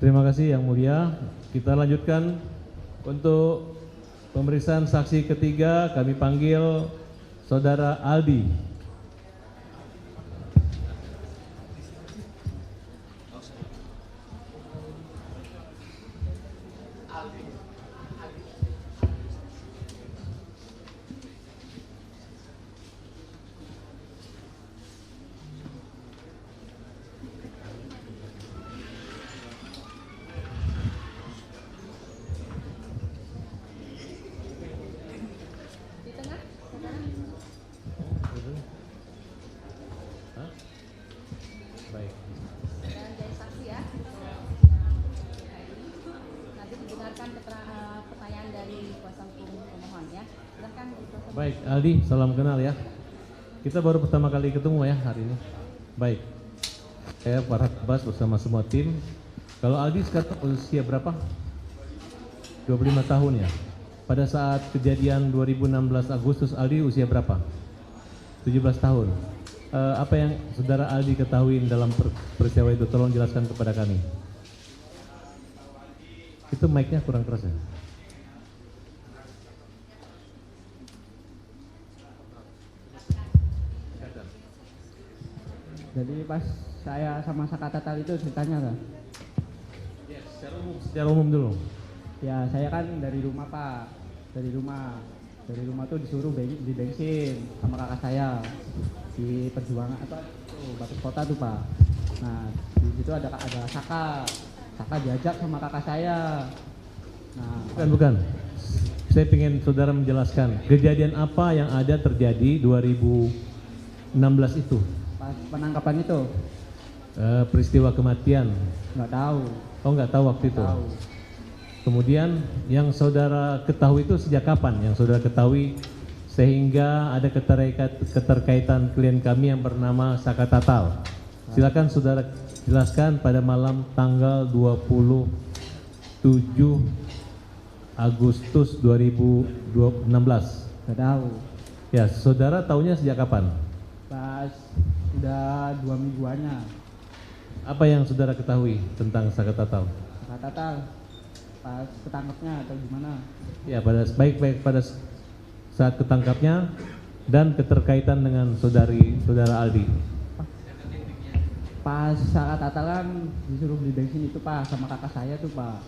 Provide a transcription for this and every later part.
Terima kasih Yang Mulia. Kita lanjutkan untuk pemeriksaan saksi ketiga. Kami panggil Saudara Aldi. Baik, Aldi, salam kenal ya. Kita baru pertama kali ketemu ya hari ini. Baik, saya Farhad Abbas bersama semua tim. Kalau Aldi sekarang usia berapa? 25 tahun ya. Pada saat kejadian 2016 Agustus, Aldi usia berapa? 17 tahun. Apa yang Saudara Aldi ketahui dalam peristiwa itu? Tolong jelaskan kepada kami. Itu mic-nya kurang keras ya? Jadi pas saya sama Sakatatal itu ceritanya kan? Ya, secara umum dulu. Ya saya kan dari rumah Pak, dari rumah tuh disuruh beli bensin sama kakak saya di Perjuangan Batu Kota tuh Pak. Nah di situ ada Saka diajak sama kakak saya. Nah bukan. Saya ingin saudara menjelaskan kejadian apa yang ada terjadi 2016 itu. Pas penangkapan itu peristiwa kematian nggak tahu. Oh, nggak tahu waktu itu. Tahu. Kemudian yang saudara ketahui itu sejak kapan? Yang saudara ketahui sehingga ada keterkaitan klien kami yang bernama Sakatatal. Silakan saudara jelaskan pada malam tanggal 27 Agustus 2016. Nggak tahu. Ya, saudara tahunya sejak kapan? Pas udah 2 mingguannya. Apa yang saudara ketahui tentang Sakatatal? Sakatatal pas ketangkapnya atau gimana? Ya, baik pada saat ketangkapnya dan keterkaitan dengan saudara Aldi. Pas Sakatatal kan disuruh beli bensin itu Pak sama kakak saya tuh Pak,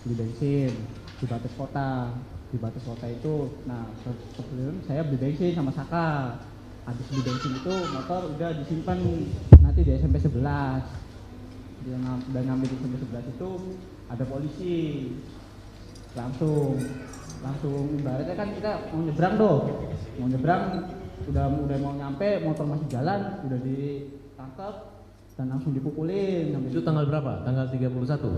beli bensin di Batas Kota. Di Batas Kota itu, nah sebelum saya beli bensin sama Saka. Habis beli bensin itu motor udah disimpan nanti di SMP 11. Dia udah ngambil di SMP 11 itu ada polisi. Langsung ibaratnya kan kita mau nyebrang udah mau nyampe, motor masih jalan, udah ditangkap dan langsung dipukulin. Itu tanggal berapa? Tanggal 31?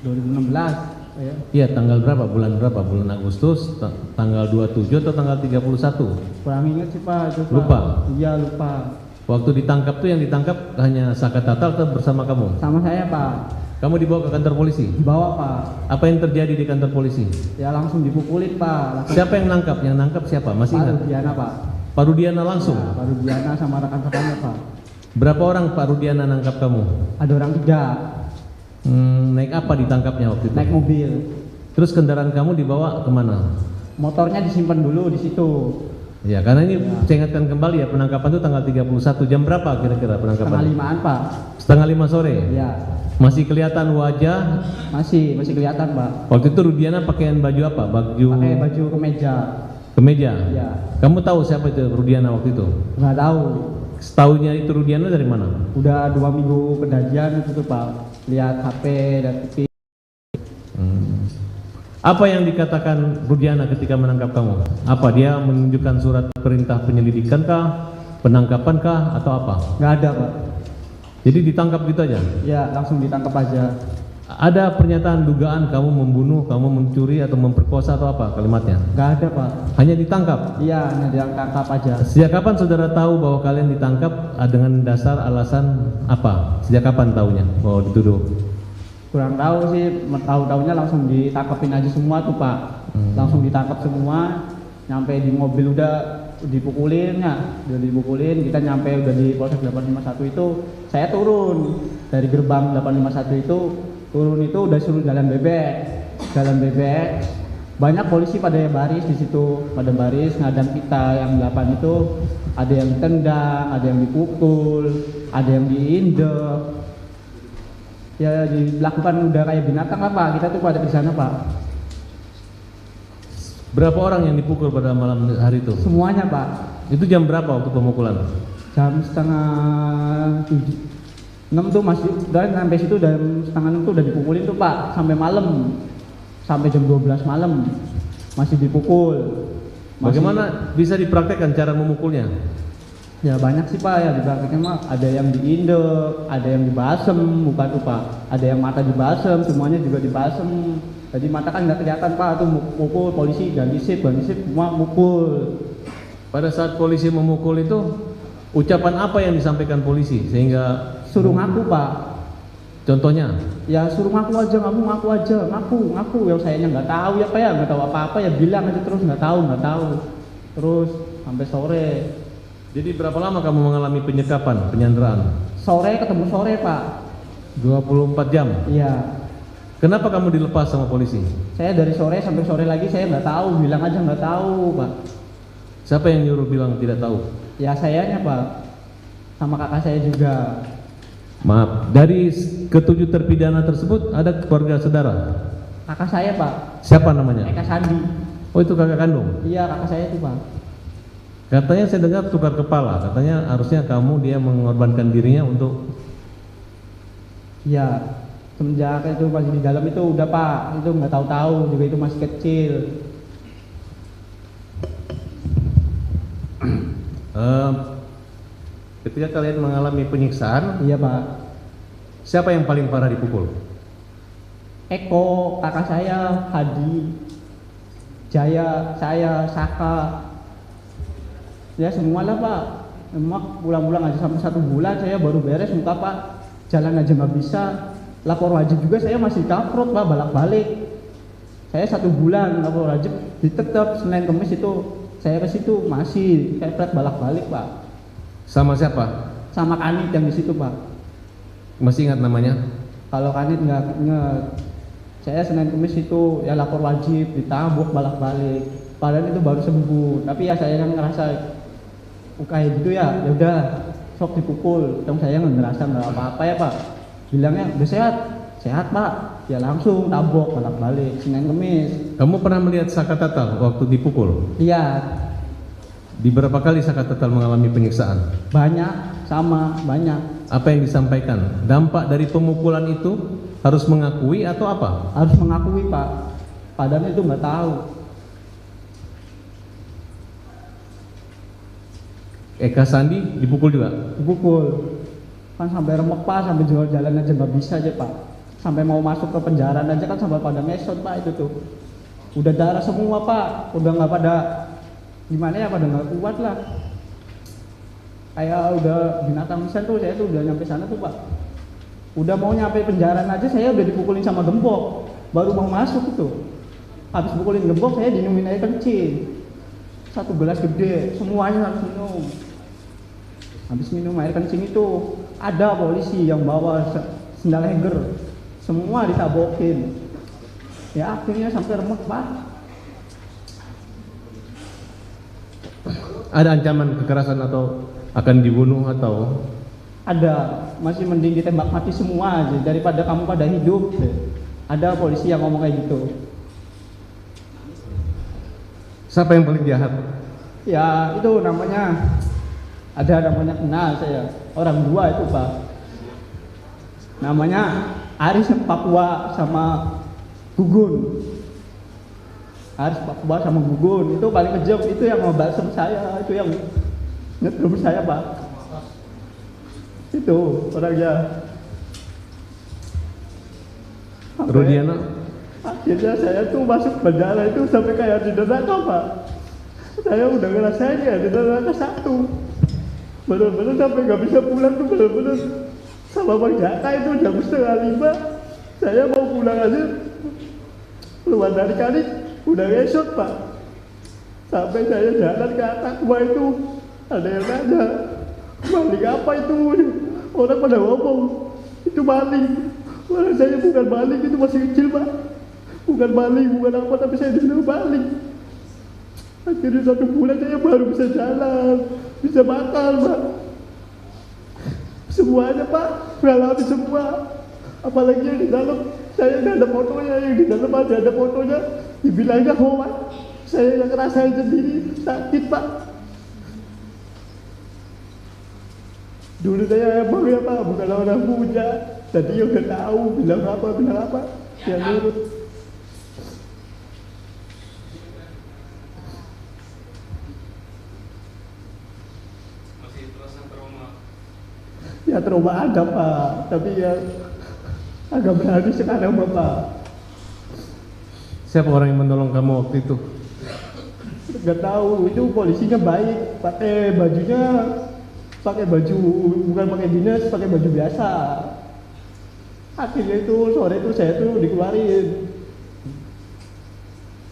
2016 ya. Iya, tanggal berapa? Bulan berapa? Bulan Agustus, tanggal 27 atau tanggal 31? Kurang ingat sih Pak, itu Pak. Lupa? Iya lupa. Waktu ditangkap tuh yang ditangkap hanya Sakatatal atau bersama kamu? Sama saya Pak. Kamu dibawa ke kantor polisi? Dibawa Pak. Apa yang terjadi di kantor polisi? Ya langsung dipukulin Pak. Siapa yang nangkap? Yang nangkap siapa? Masih ingat? Pak Rudiana Pak. Pak Rudiana langsung? Ya, Pak Rudiana sama rekan-rekannya Pak. Berapa orang Pak Rudiana nangkap kamu? Ada orang 3. Naik apa ditangkapnya waktu itu? Naik mobil. Terus kendaraan kamu dibawa kemana? Motornya disimpan dulu di situ. Ya, karena ini saya ingatkan kembali ya, penangkapan itu tanggal 31. Jam berapa kira-kira penangkapan? 4:30-an Pak. 4:30 sore? Ya. Masih kelihatan wajah? Masih kelihatan Pak. Waktu itu Rudiana pakaian baju apa? Pakai baju kemeja. Kemeja? Ya. Kamu tahu siapa itu Rudiana waktu itu? Nggak tahu. Setahunya itu Rudiana dari mana? Udah 2 minggu kejadian itu tuh Pak. Lihat HP dan TV. Apa yang dikatakan Rudiana ketika menangkap kamu? Apa dia menunjukkan surat perintah penyelidikan kah, penangkapan kah, atau apa? Nggak ada Pak. Jadi ditangkap gitu aja? Ya langsung ditangkap aja. Ada pernyataan dugaan kamu membunuh, kamu mencuri atau memperkosa atau apa kalimatnya? Nggak ada Pak. Hanya ditangkap? Iya hanya ditangkap aja. Sejak kapan saudara tahu bahwa kalian ditangkap dengan dasar alasan apa? Sejak kapan tahunya bahwa dituduh? Kurang tahu sih, tahu-tahunya langsung ditangkapin aja semua tuh Pak. Langsung ditangkap semua, nyampe di mobil udah dipukulin ya, kita nyampe udah di Polsek 851 itu, saya turun dari gerbang 851 itu turun itu udah suruh jalan bebek. Banyak polisi pada baris di situ, pada baris ngadang kita yang 8 itu, ada yang ditendang, ada yang dipukul, ada yang diinjek. Ya dilakukan udah kayak binatang lah Pak, kita tuh pada di sana Pak. Berapa orang yang dipukul pada malam hari itu? Semuanya Pak. Itu jam berapa waktu pemukulan? Jam setengah 6 tuh masih, dan sampai situ jam setengah 6 tuh udah dipukulin tuh Pak, sampai malam. Sampai jam 12 malam masih dipukul. Bagaimana bisa dipraktekkan cara memukulnya? Ya banyak sih Pak ya dipraktekkan mah, ada yang diindek, ada yang dibasem, bukan tuh Pak. Ada yang mata dibasem, semuanya juga dibasem. Jadi mata kan nggak kelihatan Pak, tuh mukul polisi ganti sip semua mukul. Pada saat polisi memukul itu, ucapan apa yang disampaikan polisi sehingga Suruh ngaku Pak. contohnya? Ya suruh ngaku aja, ngaku aja, ngaku. Yang sayanya nggak tahu ya Pak ya, nggak tahu apa-apa ya bilang aja terus nggak tahu. Terus sampai sore. Jadi berapa lama kamu mengalami penyekapan, penyanderaan? Sore ketemu sore Pak. 24 jam. Iya. Kenapa kamu dilepas sama polisi? Saya dari sore sampai sore lagi saya nggak tahu, bilang aja nggak tahu Pak. Siapa yang nyuruh bilang tidak tahu? Ya sayanya Pak, sama kakak saya juga. Maaf, dari ketujuh terpidana tersebut ada keluarga saudara? Kakak saya Pak. Siapa namanya? Eka Sandi. Oh itu kakak kandung? Iya kakak saya itu Pak. Katanya saya dengar tukar kepala, katanya harusnya kamu dia mengorbankan dirinya untuk... Iya, semenjak itu masih di dalam itu udah Pak, itu nggak tahu juga itu masih kecil. Ketika kalian mengalami penyiksaan, Iya Pak. siapa yang paling parah dipukul? Eko, kakak saya, Hadi, Jaya, saya, Saka. Ya semua lah Pak. Semua pulang-pulang aja sampai 1 bulan saya baru beres muka Pak. Jalan aja nggak bisa. Lapor wajib juga saya masih kaprot Pak, balik-balik. Saya 1 bulan lapor wajib, ditetap Senin Kamis itu saya ke situ masih kayak balik-balik Pak. Sama siapa? Sama Kanit yang di situ Pak. Masih ingat namanya? Kalau Kanit nggak inget. Saya Senin Kamis itu ya lapor wajib, ditabuk balik-balik. Padahal itu baru sembuh. Tapi ya saya yang ngerasa kayak gitu ya udah sok dipukul. Dong saya nggak ngerasa nggak apa-apa ya Pak. Bilangnya udah sehat Pak. Ya langsung tabok balik-balik Senin Kamis. Kamu pernah melihat Saka Tatal waktu dipukul? Iya. Di berapa kali Saka Tatal mengalami penyiksaan? Banyak, banyak. Apa yang disampaikan? Dampak dari pemukulan itu harus mengakui atau apa? Harus mengakui Pak. Padahal itu nggak tahu. Eka Sandi dipukul juga? Dipukul. Kan sampai remek Pak, sampai jual jalan aja nggak bisa aja Pak. Sampai mau masuk ke penjara aja kan sampai pada ngesot Pak itu tuh. Udah darah semua Pak, udah nggak pada gimana ya, pada nggak kuat lah. Kayak udah binatang pisan tuh, saya tuh udah nyampe sana tuh Pak. Udah mau nyampe penjara aja saya udah dipukulin sama gembok, baru mau masuk itu. Habis pukulin gembok saya dinumin air kencing. 1 gelas gede, semuanya harus minum. Habis minum air kencing itu ada polisi yang bawa sendal heger, semua ditabokin. Ya akhirnya sampai remek Pak. Ada ancaman kekerasan atau akan dibunuh atau? Ada, masih mending ditembak mati semua aja daripada kamu pada hidup. Ada polisi yang ngomong kayak gitu. Siapa yang paling jahat? Ya itu namanya, ada namanya kenal saya, orang 2 itu Pak. Namanya Aris Papua sama Gugun. Aris Papua sama Gugun itu paling kejam, itu yang mau balsem saya, itu yang nyetrum saya Pak. Itu orangnya. Rudiana? Akhirnya saya tuh masuk penjara itu sampai kayak di neraka Pak. Saya udah ngerasain ya di neraka 1. Bener-bener sampai nggak bisa pulang tuh, bener-bener sama Bang Jaka itu jam 4:30. Saya mau pulang aja, keluar dari kali udah ngesot Pak. Sampai saya jalan ke atas itu ada yang nanya, maling apa itu? Orang pada ngomong itu maling. Malah saya bukan maling, itu masih kecil Pak. Bukan maling, bukan apa, tapi saya disuruh maling. Akhirnya 1 bulan saya baru bisa jalan, bisa makan Pak. Semuanya Pak, ngalami semua. Apalagi yang di dalam, saya nggak ada fotonya, yang di dalam ada fotonya, dibilangnya hoax. Saya yang ngerasain sendiri, sakit Pak. Dulu saya emang ya Pak, bukan orang punya. Jadi ya udah tahu, bilang apa, ya nurut. Masih terasa trauma? Ya trauma ada Pak, tapi ya agak berani sekarang Bapak. Siapa orang yang menolong kamu waktu itu? Gak tahu, itu polisinya baik, pakai bajunya, pakai baju bukan pakai dinas, pakai baju biasa. Akhirnya itu sore itu saya tuh dikeluarin.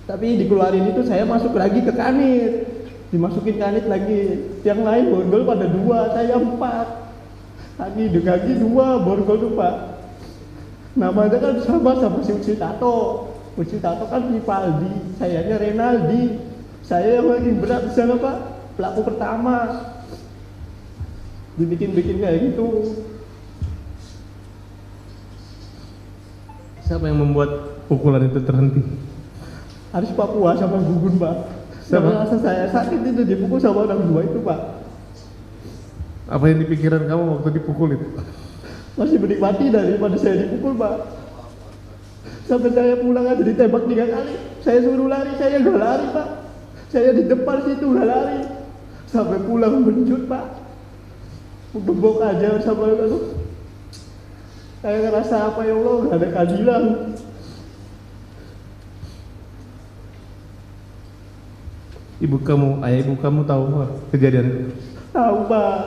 Tapi dikeluarin itu saya masuk lagi ke kanit, dimasukin kanit lagi. Yang lain borgol pada 2, saya 4. Lagi 2 borgol tuh Pak. Namanya kan sama si Uci Tato. Uci Tato kan Vivaldi, sayanya Renaldi. Saya yang lagi berat di sana Pak, pelaku pertama. Dibikin kayak gitu. Siapa yang membuat pukulan itu terhenti? Harus Papua sama Gugun Pak. Siapa? Sama rasa saya sakit itu dipukul sama orang 2 itu Pak. Apa yang dipikiran kamu waktu dipukul itu? Masih menikmati daripada saya dipukul Pak. Sampai saya pulang aja ditembak 3 kali. Saya suruh lari, saya nggak lari Pak. Saya di depan situ nggak lari. Sampai pulang menjut Pak. Gembok aja sama aku. Saya ngerasa apa ya Allah, nggak ada keadilan. Ayah ibu kamu tahu Pak, kejadian itu? Tahu Pak.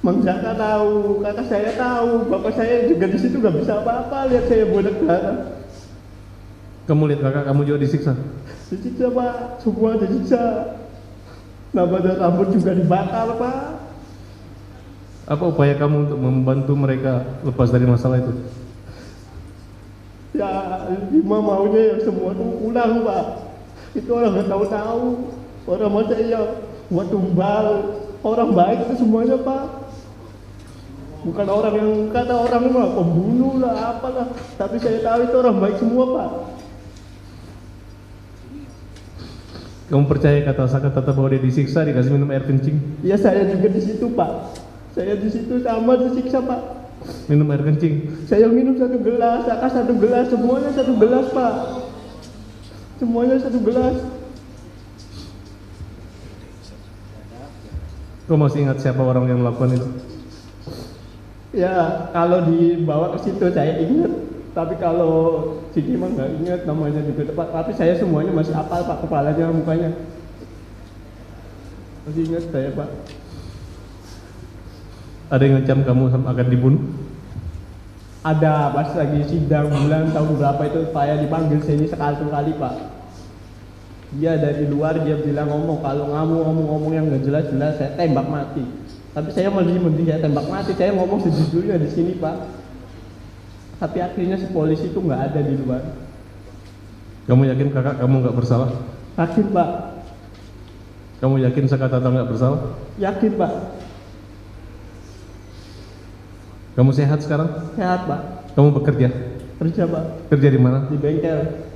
Mang Jaka tahu, kakak saya tahu, bapak saya juga di situ nggak bisa apa-apa lihat saya bodak darah. Kamu lihat kakak kamu juga disiksa? Disiksa Pak, semua disiksa. Namanya rambut juga dibakar Pak. Apa upaya kamu untuk membantu mereka lepas dari masalah itu? Ya, Lima maunya yang semua tuh pulang Pak. Itu orang nggak tahu-tahu, orang macam ya buat tumbal, orang baik itu semuanya Pak. Bukan orang yang kata orang mah pembunuh lah apalah, tapi saya tahu itu orang baik semua Pak. Kamu percaya kata bahwa dia disiksa, dikasih minum air kencing? Ya saya juga di situ Pak. Saya di situ sama disiksa Pak. Minum air kencing? Saya minum 1 gelas, Kakak 1 gelas, semuanya 1 gelas Pak. Semuanya 1 gelas. Kau masih ingat siapa orang yang melakukan itu? Ya kalau dibawa ke situ saya ingat, tapi kalau Siti mah nggak ingat namanya juga tepat. Tapi saya semuanya masih hafal Pak, kepalanya, mukanya masih ingat saya Pak. Ada yang ngancam kamu akan dibunuh? Ada, pas lagi sidang bulan tahun berapa itu saya dipanggil sini sekali Pak. Dia dari luar dia bilang ngomong, kalau ngomong yang nggak jelas saya tembak mati. Tapi saya mending saya tembak mati, saya ngomong sejujurnya di sini Pak. Tapi akhirnya si polisi itu nggak ada di luar. Kamu yakin kakak kamu nggak bersalah? Yakin Pak. Kamu yakin Saka Tato nggak bersalah? Yakin Pak. Kamu sehat sekarang? Sehat Pak. Kamu bekerja? Kerja Pak. Kerja di mana? Di bengkel.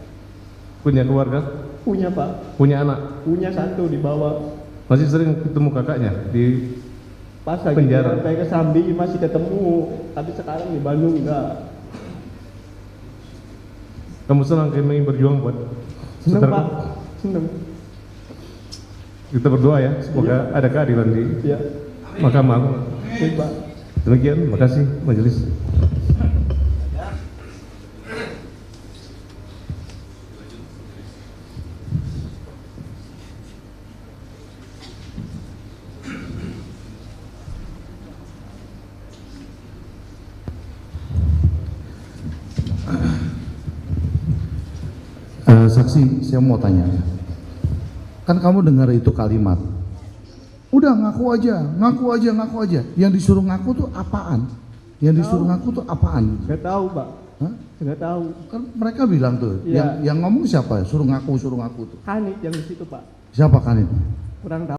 Punya keluarga? Punya Pak. Punya anak? Punya 1 di bawah. Masih sering ketemu kakaknya di Pas lagi penjara? sampai ke Sambi masih ketemu, tapi sekarang di Bandung enggak. Kamu senang kami berjuang buat Seneng saudara? Pak. Seneng. Kita berdoa ya, semoga ada keadilan di Ya. Mahkamah. Baik Pak. Demikian, makasih majelis. Saksi, saya mau tanya. Kan kamu dengar itu kalimat, udah ngaku aja. Yang disuruh ngaku tuh apaan? Yang disuruh ngaku tuh apaan? Nggak tahu Pak, Hah? nggak tahu. Kan mereka bilang tuh, Iya. yang ngomong siapa? Suruh ngaku tuh. Kanit yang di situ Pak, Siapa kan itu? kurang tahu.